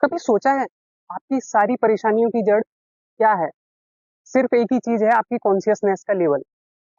कभी सोचा है आपकी सारी परेशानियों की जड़ क्या है? सिर्फ एक ही चीज है, आपकी कॉन्शियसनेस का लेवल।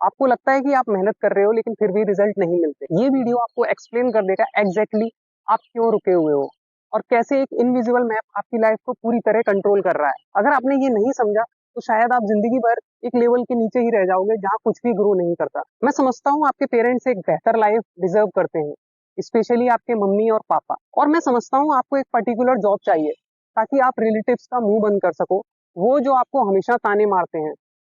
आपको लगता है कि आप मेहनत कर रहे हो लेकिन फिर भी रिजल्ट नहीं मिलते। ये वीडियो आपको एक्सप्लेन कर देगा एग्जैक्टली आप क्यों रुके हुए हो और कैसे एक इनविजिबल मैप आपकी लाइफ को पूरी तरह कंट्रोल कर रहा है। अगर आपने ये नहीं समझा तो शायद आप जिंदगी भर एक लेवल के नीचे ही रह जाओगे जहाँ कुछ भी ग्रो नहीं करता। मैं समझता हूँ आपके पेरेंट्स एक बेहतर लाइफ डिजर्व करते हैं, स्पेशली आपके मम्मी और पापा। और मैं समझता हूँ आपको एक पर्टिकुलर जॉब चाहिए ताकि आप रिलेटिव्स का मुंह बंद कर सको, वो जो आपको हमेशा ताने मारते हैं।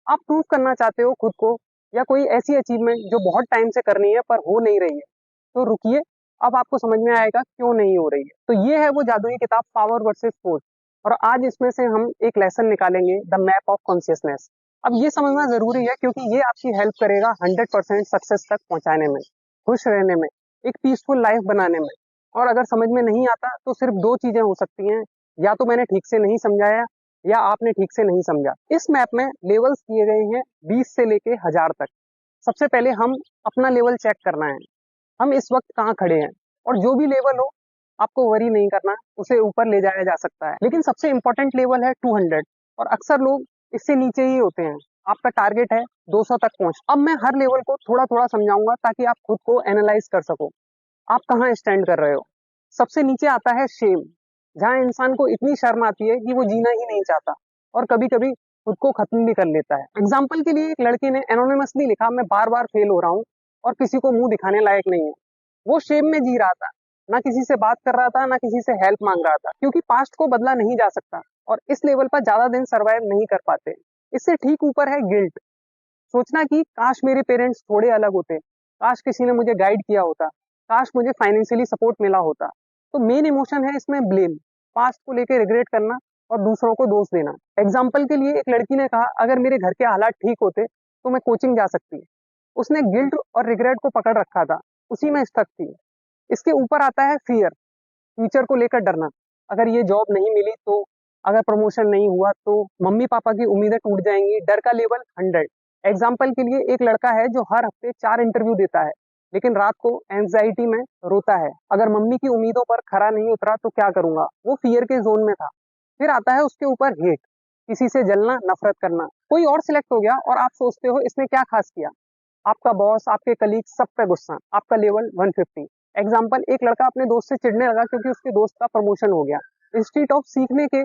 आप प्रूव करना चाहते हो खुद को, या कोई ऐसी अचीवमेंट जो बहुत टाइम से करनी है पर हो नहीं रही है। तो रुकिए, अब आपको समझ में आएगा क्यों नहीं हो रही है। तो ये है वो जादुई किताब पावर वर्सेस फोर्स, और आज इसमें से हम एक लेसन निकालेंगे, द मैप ऑफ कॉन्शियसनेस। अब ये समझना जरूरी है क्योंकि ये आपकी हेल्प करेगा 100% सक्सेस तक पहुंचाने में, खुश रहने में, एक पीसफुल लाइफ बनाने में। और अगर समझ में नहीं आता तो सिर्फ दो चीजें हो सकती हैं, या तो मैंने ठीक से नहीं समझाया या आपने ठीक से नहीं समझा। इस मैप में लेवल्स किए गए हैं 20 से लेके 1000 तक। सबसे पहले हम अपना लेवल चेक करना है, हम इस वक्त कहाँ खड़े हैं। और जो भी लेवल हो, आपको वरी नहीं करना, उसे ऊपर ले जाया जा सकता है। लेकिन सबसे इंपॉर्टेंट लेवल है 200, और अक्सर लोग इससे नीचे ही होते हैं। आपका टारगेट है 200 तक पहुंच। अब मैं हर लेवल को थोड़ा थोड़ा समझाऊंगा ताकि आप खुद को एनालाइज कर सको आप कहाँ स्टैंड कर रहे हो। सबसे नीचे आता है शेम, जहाँ इंसान को इतनी शर्म आती है कि वो जीना ही नहीं चाहता और कभी कभी खुद को खत्म भी कर लेता है। एग्जाम्पल के लिए एक लड़के ने एनोनिमसली लिखा, मैं बार बार फेल हो रहा हूँ और किसी को मुंह दिखाने लायक नहीं है। वो शेम में जी रहा था, ना किसी से बात कर रहा था, ना किसी से हेल्प मांग रहा था, क्योंकि पास्ट को बदला नहीं जा सकता और इस लेवल पर ज्यादा दिन सरवाइव नहीं कर पाते। इससे ठीक ऊपर है गिल्ट, सोचना कि काश मेरे पेरेंट्स थोड़े अलग होते, काश किसी ने मुझे गाइड किया होता, काश मुझे फाइनेंशियली सपोर्ट मिला होता। तो मेन इमोशन है इसमें ब्लेम, पास्ट को लेके रिग्रेट करना और दूसरों को दोष देना। एग्जाम्पल के लिए एक लड़की ने कहा, अगर मेरे घर के हालात ठीक होते तो मैं कोचिंग जा सकती। उसने गिल्ट और रिग्रेट को पकड़ रखा था, उसी में स्टक थी। इसके ऊपर आता है फियर, फ्यूचर को लेकर डरना। अगर ये जॉब नहीं मिली तो, अगर प्रमोशन नहीं हुआ तो, मम्मी पापा की उम्मीदें टूट जाएंगी। डर का लेवल 100। एग्जाम्पल के लिए एक लड़का है जो हर हफ्ते 4 इंटरव्यू देता है लेकिन रात को एंजाइटी में रोता है, अगर मम्मी की उम्मीदों पर खरा नहीं उतरा तो क्या करूंगा। वो फियर के जोन में था। फिर आता है उसके ऊपर हेट, किसी से जलना, नफरत करना। कोई और सिलेक्ट हो गया और आप सोचते हो इसने क्या खास किया। आपका बॉस, आपके कलीग, सब पे गुस्सा। आपका लेवल 150। एग्जाम्पल, एक लड़का अपने दोस्त से चिढ़ने लगा क्योंकि उसके दोस्त का प्रमोशन हो गया। इंस्टीट्यूट ऑफ सीखने के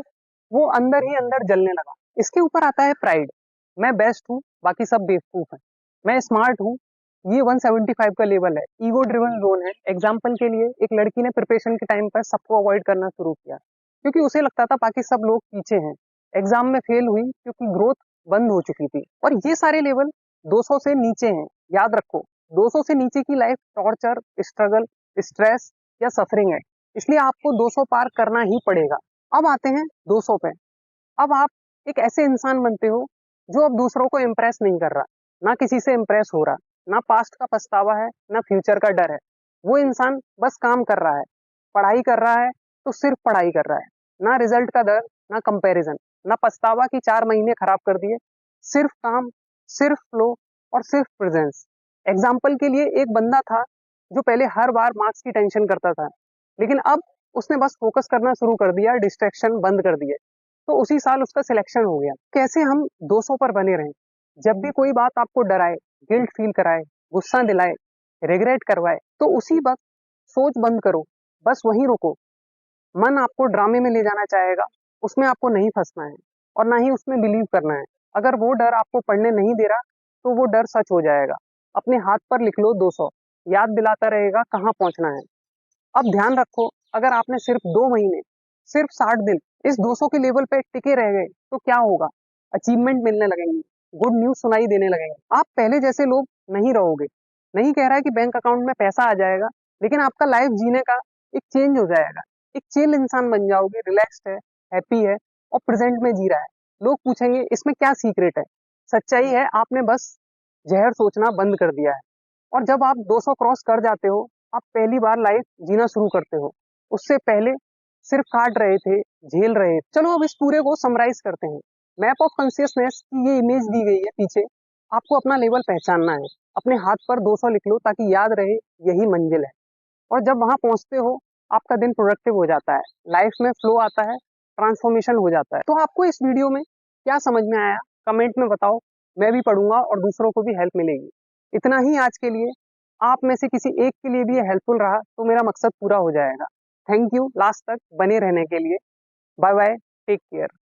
वो अंदर ही अंदर जलने लगा। इसके ऊपर आता है प्राइड, मैं बेस्ट हूँ, बाकी सब बेवकूफ है, मैं स्मार्ट हूँ। ये 175 का लेवल है, ईगो ड्रिवन जोन है। एग्जाम्पल के लिए एक लड़की ने प्रिपरेशन के टाइम पर सबको अवॉइड करना शुरू किया क्योंकि उसे लगता था बाकी सब लोग पीछे हैं। एग्जाम में फेल हुई क्योंकि ग्रोथ बंद हो चुकी थी। और ये सारे लेवल 200 से नीचे हैं। याद रखो, 200 से नीचे की लाइफ टॉर्चर, स्ट्रगल, स्ट्रेस या सफरिंग है, इसलिए आपको 200 पार करना ही पड़ेगा। अब आते हैं 200 पे। अब आप एक ऐसे इंसान बनते हो जो अब दूसरों को इम्प्रेस नहीं कर रहा, ना किसी से इम्प्रेस हो रहा, ना पास्ट का पछतावा है, ना फ्यूचर का डर है। वो इंसान बस काम कर रहा है, पढ़ाई कर रहा है तो सिर्फ पढ़ाई कर रहा है, ना रिजल्ट का डर, ना कंपैरिजन, ना पछतावा की 4 महीने खराब कर दिए। सिर्फ काम, सिर्फ फ्लो और सिर्फ प्रेजेंस। एग्जाम्पल के लिए एक बंदा था जो पहले हर बार मार्क्स की टेंशन करता था, लेकिन अब उसने बस फोकस करना शुरू कर दिया, डिस्ट्रैक्शन बंद कर दिए, तो उसी साल उसका सिलेक्शन हो गया। कैसे हम 200 पर बने रहें? जब भी कोई बात आपको डराए, गिल्ट फील कराए, गुस्सा दिलाए, रिग्रेट करवाए, तो उसी वक्त सोच बंद करो, बस वहीं रुको। मन आपको ड्रामे में ले जाना चाहेगा, उसमें आपको नहीं फंसना है और ना ही उसमें बिलीव करना है। अगर वो डर आपको पढ़ने नहीं दे रहा तो वो डर सच हो जाएगा। अपने हाथ पर लिख लो 200, याद दिलाता रहेगा कहाँ पहुंचना है। अब ध्यान रखो, अगर आपने सिर्फ 2 महीने, सिर्फ 60 दिन इस 200 के लेवल पे टिके रह गए तो क्या होगा? अचीवमेंट मिलने लगेंगी, गुड न्यूज सुनाई देने लगेंगे, आप पहले जैसे लोग नहीं रहोगे। नहीं कह रहा है कि बैंक अकाउंट में पैसा आ जाएगा, लेकिन आपका लाइफ जीने का एक चेंज हो जाएगा। एक चिल इंसान बन जाओगे, रिलैक्स्ड है, हैप्पी है और प्रेजेंट में जी रहा है। लोग पूछेंगे इसमें क्या सीक्रेट है? सच्चाई है, आपने बस जहर सोचना बंद कर दिया है। और जब आप 200 क्रॉस कर जाते हो, आप पहली बार लाइफ जीना शुरू करते हो। उससे पहले सिर्फ काट रहे थे, झेल रहे थे। चलो अब इस पूरे को समराइज करते हैं। मैप ऑफ कॉन्शियसनेस की ये इमेज दी गई है पीछे। आपको अपना लेवल पहचानना है, अपने हाथ पर 200 लिख लो ताकि याद रहे यही मंजिल है। और जब वहां पहुंचते हो, आपका दिन प्रोडक्टिव हो जाता है, लाइफ में फ्लो आता है, ट्रांसफॉर्मेशन हो जाता है। तो आपको इस वीडियो में क्या समझ में आया, कमेंट में बताओ, मैं भी पढ़ूंगा और दूसरों को भी हेल्प मिलेगी। इतना ही आज के लिए। आप में से किसी एक के लिए भी ये हेल्पफुल रहा तो मेरा मकसद पूरा हो जाएगा। थैंक यू लास्ट तक बने रहने के लिए। Bye bye, take care.